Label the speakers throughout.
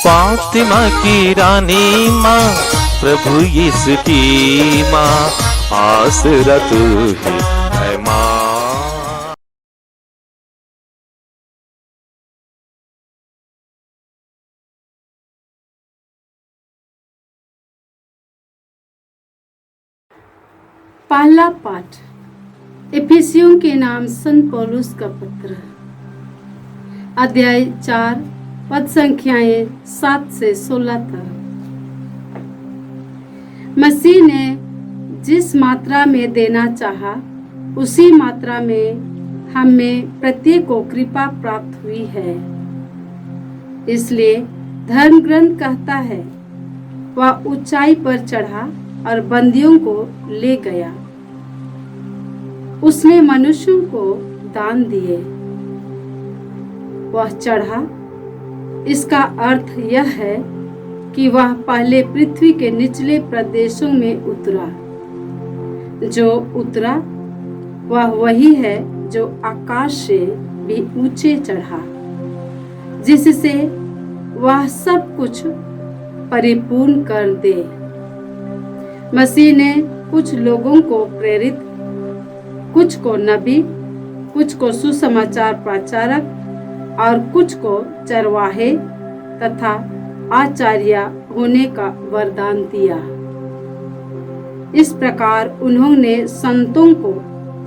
Speaker 1: फातिमा की रानी माँ, प्रभु यीशु की माँ, आसरा तू ही है माँ।
Speaker 2: पहला पाठ इफिसियों के नाम संत पौलुस का पत्र, अध्याय 4, पद संख्याएं 7 से 16 तक। मसीह ने जिस मात्रा में देना चाहा, उसी मात्रा में हम में प्रत्येक को कृपा प्राप्त हुई है। इसलिए धर्म ग्रंथ कहता है, वह ऊंचाई पर चढ़ा और बंदियों को ले गया। उसने मनुष्यों को दान दिए। वह चढ़ा, इसका अर्थ यह है कि वह पहले पृथ्वी के निचले प्रदेशों में उतरा। जो उतरा वह वही है जो आकाश से भी ऊंचे चढ़ा, जिससे वह सब कुछ परिपूर्ण कर दे। मसीह ने कुछ लोगों को प्रेरित, कुछ को नबी, कुछ को सुसमाचार प्रचारक और कुछ को चरवाहे तथा आचार्य होने का वरदान दिया। इस प्रकार उन्होंने संतों को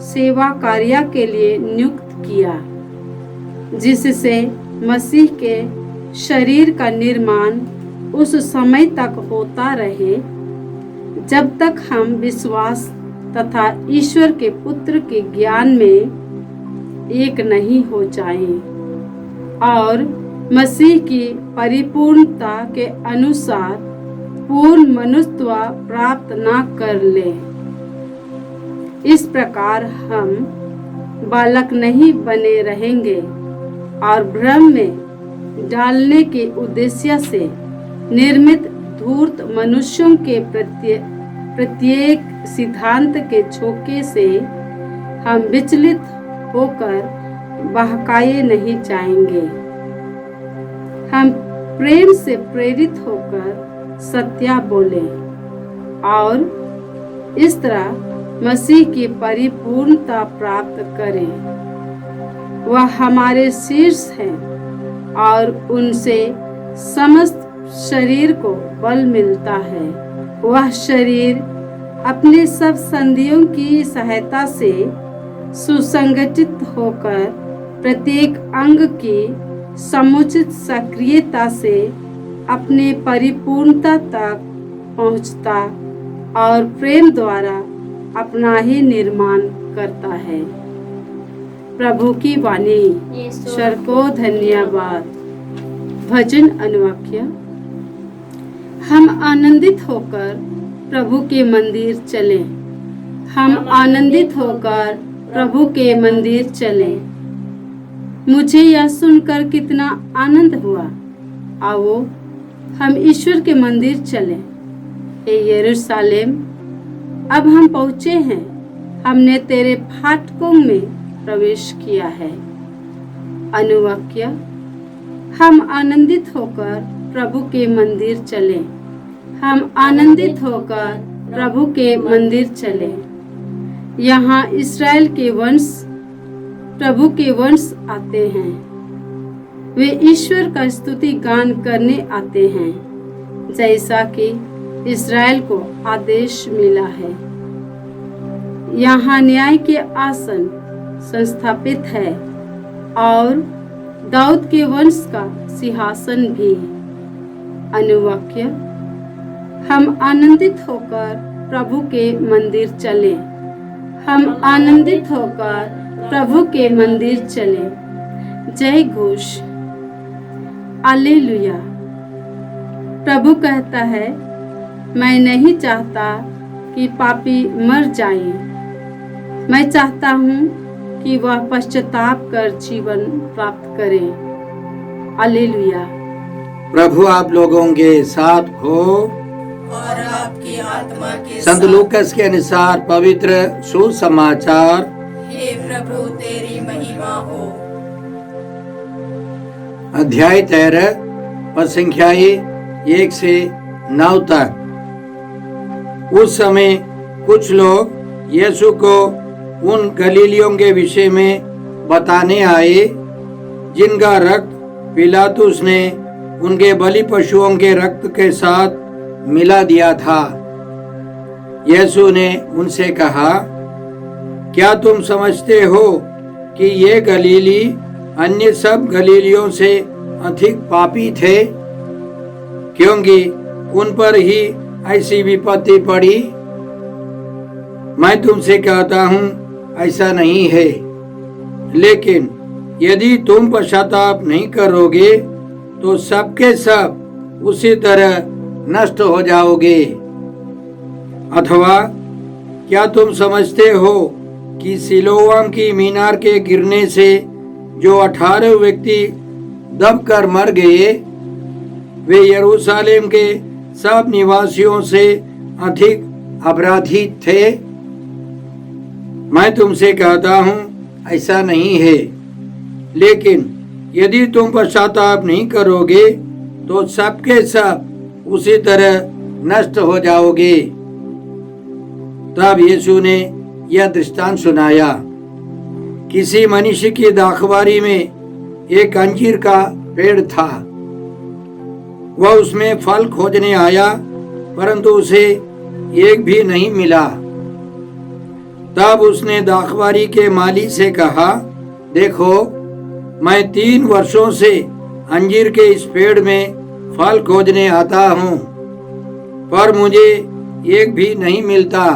Speaker 2: सेवा कार्य के लिए नियुक्त किया, जिससे मसीह के शरीर का निर्माण उस समय तक होता रहे जब तक हम विश्वास तथा ईश्वर के पुत्र के ज्ञान में एक नहीं हो जाएं और मसीह की परिपूर्णता के अनुसार पूर्ण मनुष्यत्व प्राप्त न कर ले। इस प्रकार हम बालक नहीं बने रहेंगे और भ्रम में डालने के उद्देश्य से निर्मित धूर्त मनुष्यों के प्रत्येक सिद्धांत के झोंके से हम विचलित होकर बहकाए नहीं जाएंगे। हम प्रेम से प्रेरित होकर सत्य बोले और इस तरह मसीह की परिपूर्णता प्राप्त करें। वह हमारे शीर्ष हैं और उनसे समस्त शरीर को बल मिलता है। वह शरीर अपने सब संधियों की सहायता से सुसंगठित होकर प्रत्येक अंग की समुचित सक्रियता से अपने परिपूर्णता तक पहुंचता और प्रेम द्वारा अपना ही निर्माण करता है। प्रभु की वाणी। ईश्वर को धन्यवाद। भजन अनुवाक्य। हम आनंदित होकर प्रभु के मंदिर चलें। हम आनंदित होकर प्रभु के मंदिर चलें। मुझे यह सुनकर कितना आनंद हुआ। आओ हम ईश्वर के मंदिर चलें। ए यरूशलेम, अब हम पहुँचे हैं। हमने तेरे फाटकों में प्रवेश किया है। अनुवाक्य। हम आनंदित होकर प्रभु के मंदिर चलें। हम आनंदित होकर प्रभु के मंदिर चलें। यहाँ इस्राएल के वंश, प्रभु के वंश आते हैं। वे ईश्वर का स्तुति गान करने आते हैं, जैसा कि इस्राएल को आदेश मिला है। यहाँ न्याय के आसन संस्थापित है और दाऊद के वंश का सिंहासन भी। अनुवाक्य। हम आनंदित होकर प्रभु के मंदिर चलें। हम आनंदित होकर प्रभु के मंदिर चलें। जय घोष। हालेलुया। प्रभु कहता है, मैं नहीं चाहता कि पापी मर जाए। मैं चाहता हूँ कि वह पश्चाताप कर जीवन प्राप्त करे। हालेलुया।
Speaker 3: प्रभु आप लोगों के साथ हो
Speaker 4: और आपकी आत्मा के
Speaker 3: संत लूकास के अनुसार पवित्र सुसमाचार।
Speaker 4: हे प्रभु तेरी महिमा हो।
Speaker 3: अध्याय 13 पद संख्याएं 1 से 9 तक। उस समय कुछ लोग यीशु को उन गलीलियों के विषय में बताने आए जिनका रक्त पिलातुस ने उनके बलि पशुओं के रक्त के साथ मिला दिया था। यीशु ने उनसे कहा, क्या तुम समझते हो कि ये गलीली अन्य सब गलीलियों से अधिक पापी थे, क्योंकि उन पर ही ऐसी विपत्ति पड़ी? मैं तुमसे कहता हूँ ऐसा नहीं है, लेकिन यदि तुम पश्चाताप नहीं करोगे तो सबके सब उसी तरह नष्ट हो जाओगे। अथवा क्या तुम समझते हो कि सिलोआम की मीनार के गिरने से जो 18 व्यक्ति दबकर मर गए, वे यरूशलेम के सब निवासियों से अधिक अपराधी थे? मैं तुमसे कहता हूँ ऐसा नहीं है, लेकिन यदि तुम पश्चाताप नहीं करोगे तो सबके सब उसी तरह नष्ट हो जाओगे। तब यीशु ने यह दृष्टांत सुनाया। किसी मनुष्य की दाखबारी में एक अंजीर का पेड़ था। वह उसमें फल खोजने आया, परंतु उसे एक भी नहीं मिला। तब उसने दाखबारी के माली से कहा, देखो, मैं 3 वर्षों से अंजीर के इस पेड़ में फल खोजने आता हूँ, पर मुझे एक भी नहीं मिलता।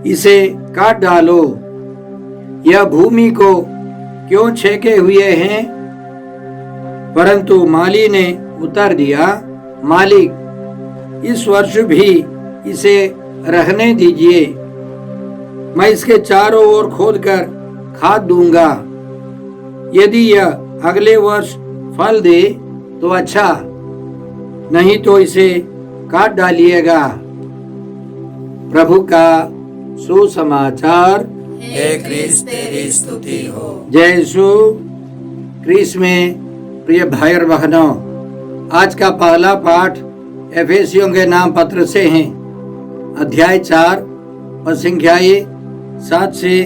Speaker 3: इसे काट डालो। यह भूमि को क्यों छेके हुए हैं? परंतु माली ने उत्तर दिया, मालिक, इस वर्ष भी इसे रहने दीजिए। मैं इसके चारों ओर खोदकर खाद दूंगा। यदि यह अगले वर्ष फल दे तो अच्छा, नहीं तो इसे काट डालिएगा। प्रभु का सुसमाचार।
Speaker 4: हे क्रिस्त तेरी स्तुति हो।
Speaker 3: जय यीशु क्रिस्त में प्रिय भाई और बहनों, आज का पहला पाठ एफेसियों के नाम पत्र से है, अध्याय 4 पद संख्याएं 7 से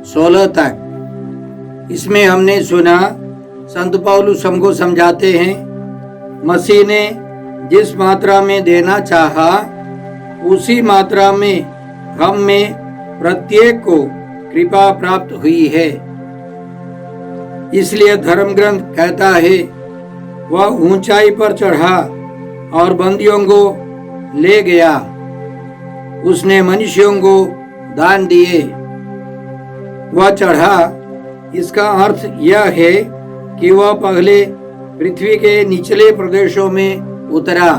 Speaker 3: 16 तक। इसमें हमने सुना संत पौलुस हमको समझाते हैं, मसीह ने जिस मात्रा में देना चाहा उसी मात्रा में हम में प्रत्येक को कृपा प्राप्त हुई है। इसलिए धर्म ग्रंथ कहता है, वह ऊंचाई पर चढ़ा और बंदियों को ले गया। उसने मनुष्यों को दान दिए। वह चढ़ा, इसका अर्थ यह है कि वह पहले पृथ्वी के निचले प्रदेशों में उतरा।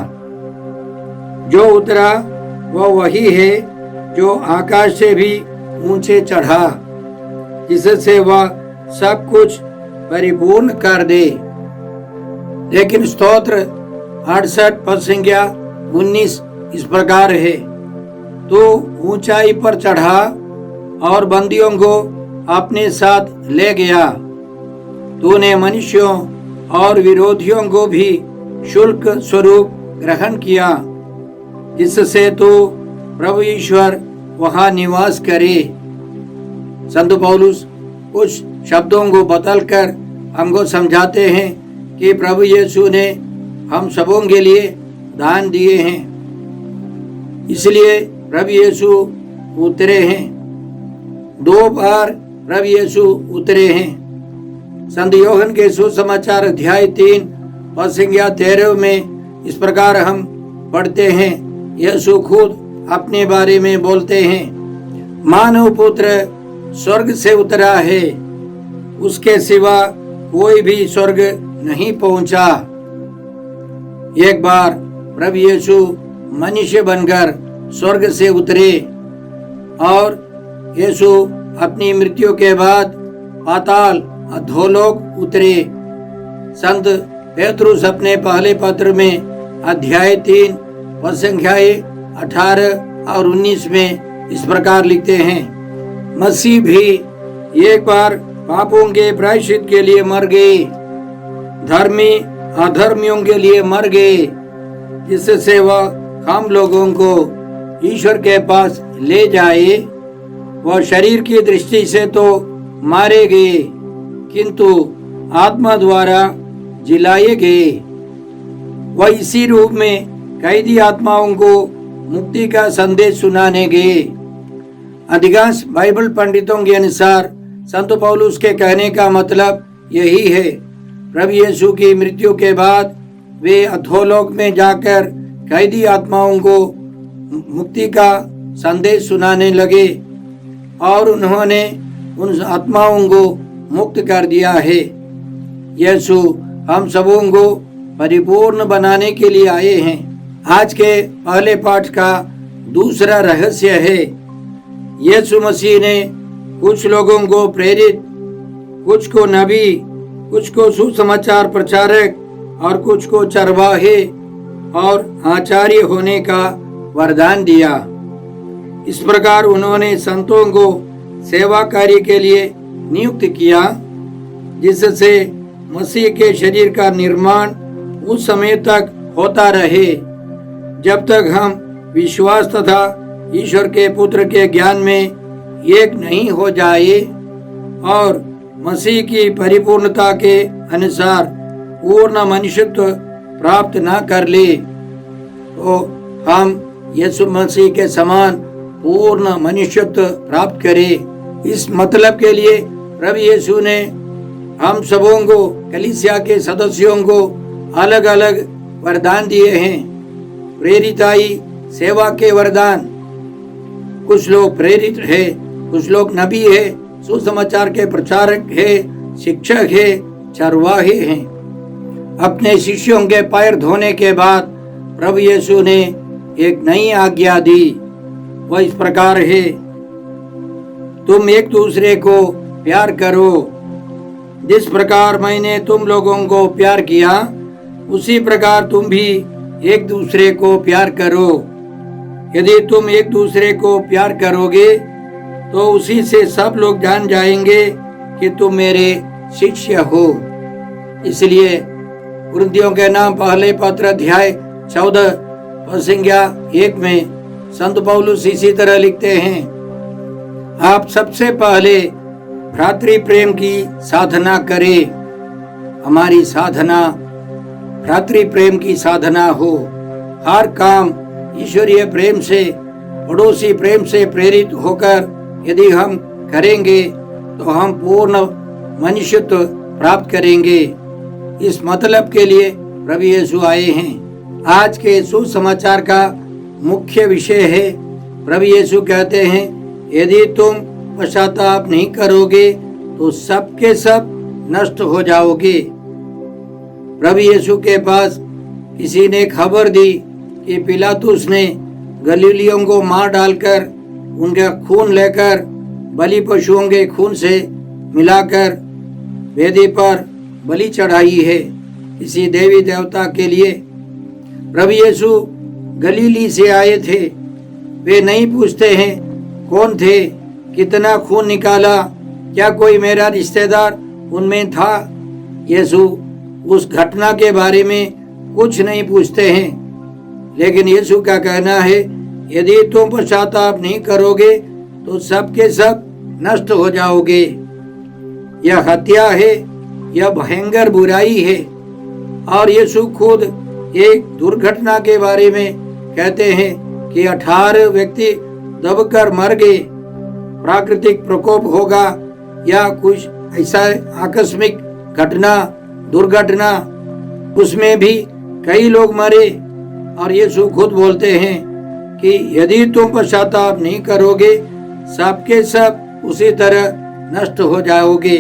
Speaker 3: जो उतरा वह वही है जो आकाश से भी ऊंचे चढ़ा, जिससे वह सब कुछ परिपूर्ण कर दे। लेकिन स्तोत्र 68 पद संख्या 19 इस प्रकार है, तो ऊंचाई पर चढ़ा और बंदियों को अपने साथ ले गया। तूने मनुष्यों और विरोधियों को भी शुल्क स्वरूप ग्रहण किया, जिससे तो प्रभु ईश्वर वहां निवास करे। संत पौलुस कुछ शब्दों को बदलकर हमको समझाते हैं कि प्रभु यीशु ने हम सबों के लिए दान दिए हैं, इसलिए प्रभु यीशु उतरे हैं। 2 बार प्रभु यीशु उतरे हैं। संत यूहन्ना के सुसमाचार अध्याय 3 पद संख्या 13 में इस प्रकार हम पढ़ते हैं, यीशु खुद अपने बारे में बोलते हैं, मानव पुत्र स्वर्ग से उतरा है, उसके सिवा कोई भी स्वर्ग नहीं पहुंचा। एक बार प्रभु यीशु मनुष्य बनकर स्वर्ग से उतरे और यीशु अपनी मृत्यु के बाद पाताल अधोलोक उतरे। संत पेतरुस अपने पहले पत्र में अध्याय 3 पद संख्याएं 18 और 19 में इस प्रकार लिखते हैं, मसीह भी एक बार पापों के प्रायश्चित के लिए मर गए, धर्मी अधर्मियों के लिए मर गए, जिससे वह हम लोगों को ईश्वर के पास ले जाए। वह शरीर की दृष्टि से तो मारे गए, किंतु आत्मा द्वारा जिलाए गए। वह इसी रूप में कैदी आत्माओं को मुक्ति का संदेश सुनाने गए। अधिकांश बाइबल पंडितों के अनुसार संत पौलुस के कहने का मतलब यही है। प्रभु यीशु की मृत्यु के बाद वे अधोलोक में जाकर कैदी आत्माओं को मुक्ति का संदेश सुनाने लगे और उन्होंने उन आत्माओं को मुक्त कर दिया है। यीशु हम सबों को परिपूर्ण बनाने के लिए आए हैं। आज के पहले पाठ का दूसरा रहस्य है, यीशु मसीह ने कुछ लोगों को प्रेरित, कुछ को नबी, कुछ को सुसमाचार प्रचारक और कुछ को चरवाहे और आचार्य होने का वरदान दिया। इस प्रकार उन्होंने संतों को सेवा कार्य के लिए नियुक्त किया, जिससे मसीह के शरीर का निर्माण उस समय तक होता रहे जब तक हम विश्वास तथा ईश्वर के पुत्र के ज्ञान में एक नहीं हो जाए और मसीह की परिपूर्णता के अनुसार पूर्ण मनुष्यत्व प्राप्त न कर ले, तो हम यीशु मसीह के समान पूर्ण मनुष्यत्व प्राप्त करें। इस मतलब के लिए प्रभु यीशु ने हम सबों को, कलीसिया के सदस्यों को अलग अलग वरदान दिए हैं। प्रेरिताई सेवा के वरदान, कुछ लोग प्रेरित है, कुछ लोग नबी है, सुसमाचार के प्रचारक है, शिक्षक है, चरवाहे हैं। अपने शिष्यों के पैर धोने के बाद प्रभु यीशु ने एक नई आज्ञा दी। वह इस प्रकार है, तुम एक दूसरे को प्यार करो। जिस प्रकार मैंने तुम लोगों को प्यार किया, उसी प्रकार तुम भी एक दूसरे को प्यार करो। यदि तुम एक दूसरे को प्यार करोगे तो उसी से सब लोग जान जाएंगे कि तुम मेरे शिष्य हो। इसलिए कुरिन्थियों के नाम पहले पत्र अध्याय 14 संज्ञा 1 में संत पौलुस इसी तरह लिखते हैं, आप सबसे पहले भ्रातृ प्रेम की साधना करें। हमारी साधना भ्रातृ प्रेम की साधना हो। हर काम ईश्वरीय प्रेम से, पड़ोसी प्रेम से प्रेरित होकर यदि हम करेंगे तो हम पूर्ण मनुष्यत्व प्राप्त करेंगे। इस मतलब के लिए प्रभु यीशु आए हैं। आज के सुसमाचार का मुख्य विषय है, प्रभु यीशु कहते हैं, यदि तुम पश्चाताप नहीं करोगे तो सबके सब नष्ट हो जाओगे। प्रभु यीशु के पास किसी ने खबर दी कि पिलातुस ने गलीलियों को मार डालकर उनका खून लेकर बलि पशुओं के खून से मिलाकर वेदी पर बलि चढ़ाई है किसी देवी देवता के लिए। प्रभु यीशु गलीली से आए थे। वे नहीं पूछते हैं कौन थे, कितना खून निकाला, क्या कोई मेरा रिश्तेदार उनमें था। यीशु उस घटना के बारे में कुछ नहीं पूछते हैं, लेकिन यीशु का कहना है, यदि तुम पश्चाताप नहीं करोगे तो सबके सब नष्ट हो जाओगे। यह हत्या है, यह भयंकर बुराई है। और यीशु खुद एक दुर्घटना के बारे में कहते हैं कि 18 व्यक्ति दबकर मर गए। प्राकृतिक प्रकोप होगा या कुछ ऐसा आकस्मिक घटना, दुर्घटना, उसमें भी कई लोग मरे। और यीशु खुद बोलते हैं कि यदि तुम पश्चाताप नहीं करोगे सबके सब उसी तरह नष्ट हो जाओगे।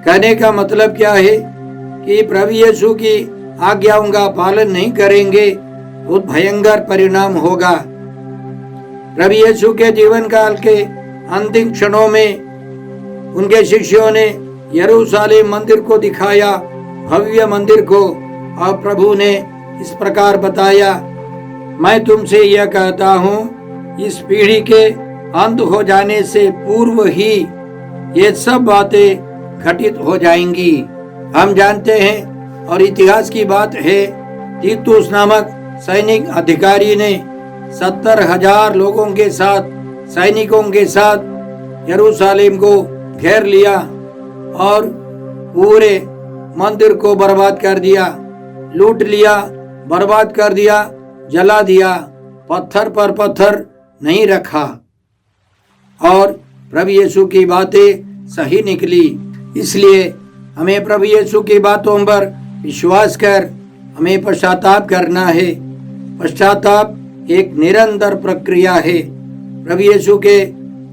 Speaker 3: कहने का मतलब क्या है कि प्रभु यीशु की आज्ञाओं का पालन नहीं करेंगे, बहुत भयंकर परिणाम होगा। प्रभु यीशु के जीवन काल के अंतिम क्षणों में उनके शिष्यों ने यरूशलेम मंदिर को दिखाया, भव्य मंदिर को, और प्रभु ने इस प्रकार बताया, मैं तुमसे यह कहता हूँ, इस पीढ़ी के अंत हो जाने से पूर्व ही ये सब बातें घटित हो जाएंगी। हम जानते हैं और इतिहास की बात है, तीतुस नामक सैनिक अधिकारी ने 70,000 लोगों के साथ, सैनिकों के साथ यरूशलेम को घेर लिया और पूरे मंदिर को बर्बाद कर दिया, लूट लिया, बर्बाद कर दिया, जला दिया, पत्थर पर पत्थर नहीं रखा। और प्रभु यीशु की बातें सही निकली। इसलिए हमें प्रभु यीशु की बातों पर विश्वास कर हमें पश्चाताप करना है। पश्चाताप एक निरंतर प्रक्रिया है। प्रभु यीशु के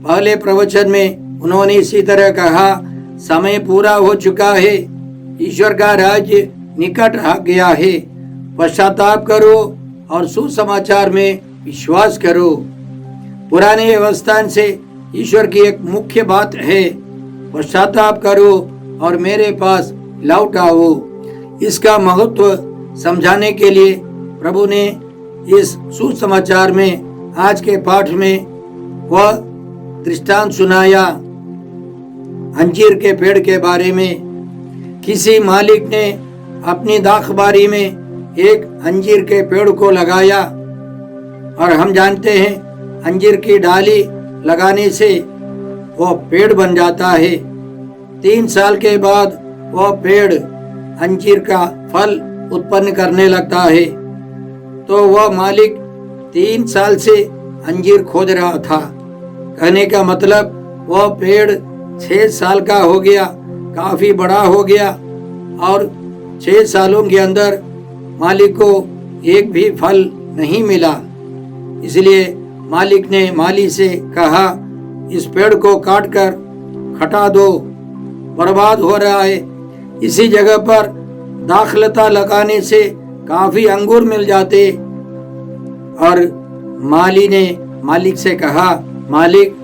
Speaker 3: पहले प्रवचन में उन्होंने इसी तरह कहा, समय पूरा हो चुका है, ईश्वर का राज्य निकट आ गया है। पश्चाताप करो और सुसमाचार में विश्वास करो। पुराने व्यवस्था से ईश्वर की एक मुख्य बात है, पश्चाताप करो और मेरे पास लौट आओ। इसका महत्व समझाने के लिए प्रभु ने इस सुसमाचार में आज के पाठ में वह दृष्टांत सुनाया अंजीर के पेड़ के बारे में। किसी मालिक ने अपनी दाखबारी में एक अंजीर के पेड़ को लगाया और हम जानते हैं अंजीर की डाली लगाने से वह पेड़ बन जाता है। 3 साल के बाद वह पेड़ अंजीर का फल उत्पन्न करने लगता है। तो वह मालिक 3 साल से अंजीर खोद रहा था। कहने का मतलब वह पेड़ 6 साल का हो गया, काफी बड़ा हो गया और 6 सालों के अंदर मालिक को एक भी फल नहीं मिला। इसलिए मालिक ने माली से कहा, इस पेड़ को काटकर हटा दो, बर्बाद हो रहा है। इसी जगह पर दाखलता लगाने से काफी अंगूर मिल जाते। और माली ने मालिक से कहा, मालिक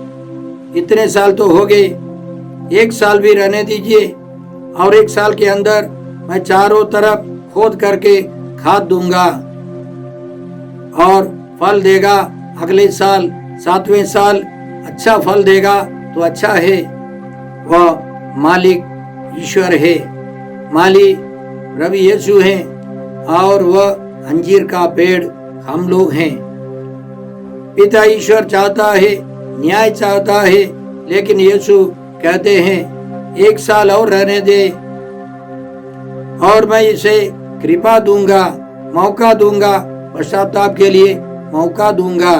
Speaker 3: इतने साल तो हो गए, 1 साल भी रहने दीजिए और 1 साल के अंदर मैं चारों तरफ खोद करके खाद दूंगा और फल देगा। अगले साल 7वें साल अच्छा फल देगा तो अच्छा है। वह मालिक ईश्वर है, माली प्रभु यीशु हैं और वह अंजीर का पेड़ हम लोग हैं। पिता ईश्वर चाहता है, न्याय चाहता है, लेकिन यीशु कहते हैं 1 साल और रहने दे और मैं इसे कृपा दूंगा, मौका दूंगा, पश्चाताप के लिए मौका दूंगा।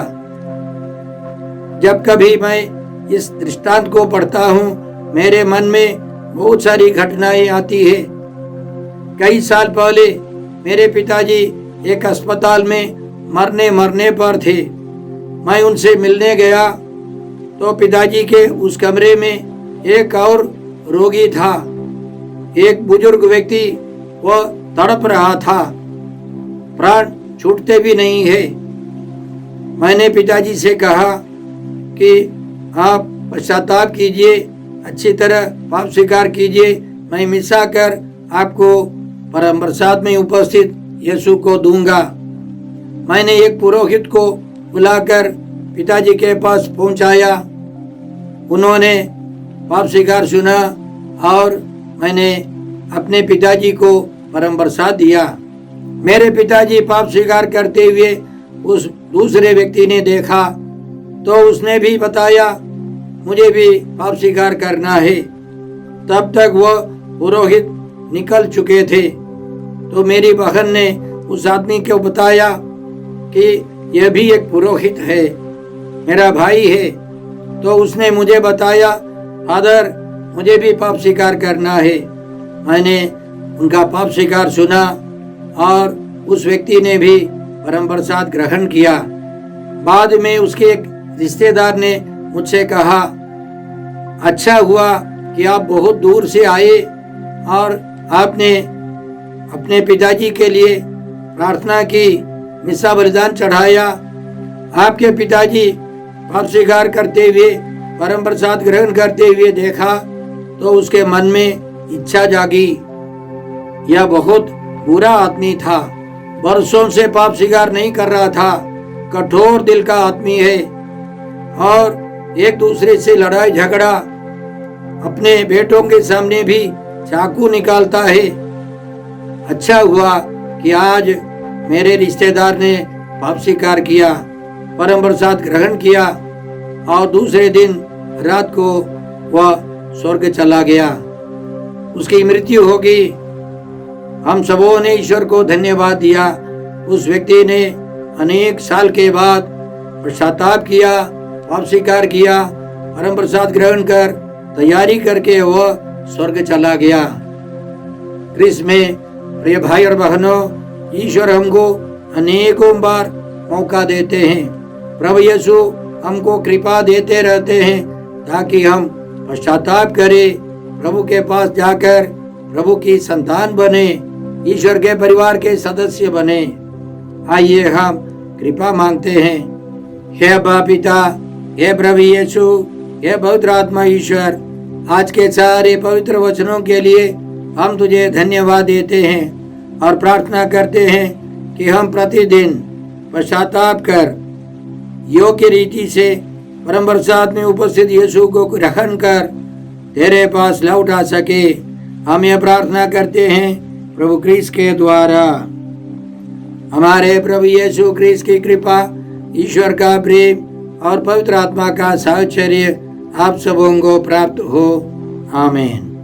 Speaker 3: जब कभी मैं इस दृष्टांत को पढ़ता हूँ, मेरे मन में बहुत सारी घटनाएं आती है। कई साल पहले मेरे पिताजी एक अस्पताल में मरने पर थे। मैं उनसे मिलने गया तो पिताजी के उस कमरे में एक और रोगी था, एक बुजुर्ग व्यक्ति, वह तड़प रहा था, प्राण छूटते भी नहीं है। मैंने पिताजी से कहा कि आप पश्चाताप कीजिए, अच्छी तरह पाप स्वीकार कीजिए, मैं मिसा कर आपको परम प्रसाद में उपस्थित यीशु को दूंगा। मैंने एक पुरोहित को बुलाकर पिताजी के पास पहुंचाया। उन्होंने पाप स्वीकार सुना और मैंने अपने पिताजी को परम प्रसाद दिया। मेरे पिताजी पाप स्वीकार करते हुए उस दूसरे व्यक्ति ने देखा तो उसने भी बताया, मुझे भी पाप स्वीकार करना है। तब तक वह पुरोहित निकल चुके थे। तो मेरी बहन ने उस आदमी को बताया कि यह भी एक पुरोहित है, मेरा भाई है। तो उसने मुझे बताया, फादर मुझे भी पाप स्वीकार करना है। मैंने उनका पाप स्वीकार सुना और उस व्यक्ति ने भी परम प्रसाद ग्रहण किया। बाद में उसके एक रिश्तेदार ने मुझसे कहा, अच्छा हुआ कि आप बहुत दूर से आए और आपने अपने पिताजी के लिए प्रार्थना की, मिसा बलिदान चढ़ाया। आपके पिताजी पाप स्वीकार करते हुए, परम प्रसाद ग्रहण करते हुए देखा तो उसके मन में इच्छा जागी। यह बहुत बुरा आदमी था, वर्षों से पाप स्वीकार नहीं कर रहा था, कठोर दिल का आदमी है और एक दूसरे से लड़ाई झगड़ा, अपने बेटों के सामने भी चाकू निकालता है अच्छा हुआ कि आज मेरे रिश्तेदार ने पाप स्वीकार किया, परम प्रसाद ग्रहण किया और दूसरे दिन रात को वह स्वर्ग चला गया। उसकी मृत्यु होगी। हम सबों ने ईश्वर को धन्यवाद दिया। उस व्यक्ति ने अनेक साल के बाद पश्चाताप किया, पाप स्वीकार किया, परम प्रसाद ग्रहण कर तैयारी करके वह स्वर्ग चला गया। क्रिस्त में प्रिय भाई और बहनों, ईश्वर हमको अनेकों बार मौका देते हैं। प्रभु यीशु हमको कृपा देते रहते हैं ताकि हम पश्चाताप करें, प्रभु के पास जाकर प्रभु की संतान बने, ईश्वर के परिवार के सदस्य बने। आइए हम कृपा मांगते हैं। हे अब्बा पिता, हे प्रभु यीशु, हे पवित्र आत्मा ईश्वर, आज के सारे पवित्र वचनों के लिए हम तुझे धन्यवाद देते हैं और प्रार्थना करते हैं कि हम प्रतिदिन पश्चाताप कर योग्य रीति से परम प्रसाद में उपस्थित यीशु को ग्रहण कर तेरे पास लौट आ सके। हम यह प्रार्थना करते हैं प्रभु क्रिस्त के द्वारा। हमारे प्रभु यीशु क्रिस्त की कृपा, ईश्वर का प्रेम और पवित्र आत्मा का साहचर्य आप सबों को प्राप्त हो। आमीन।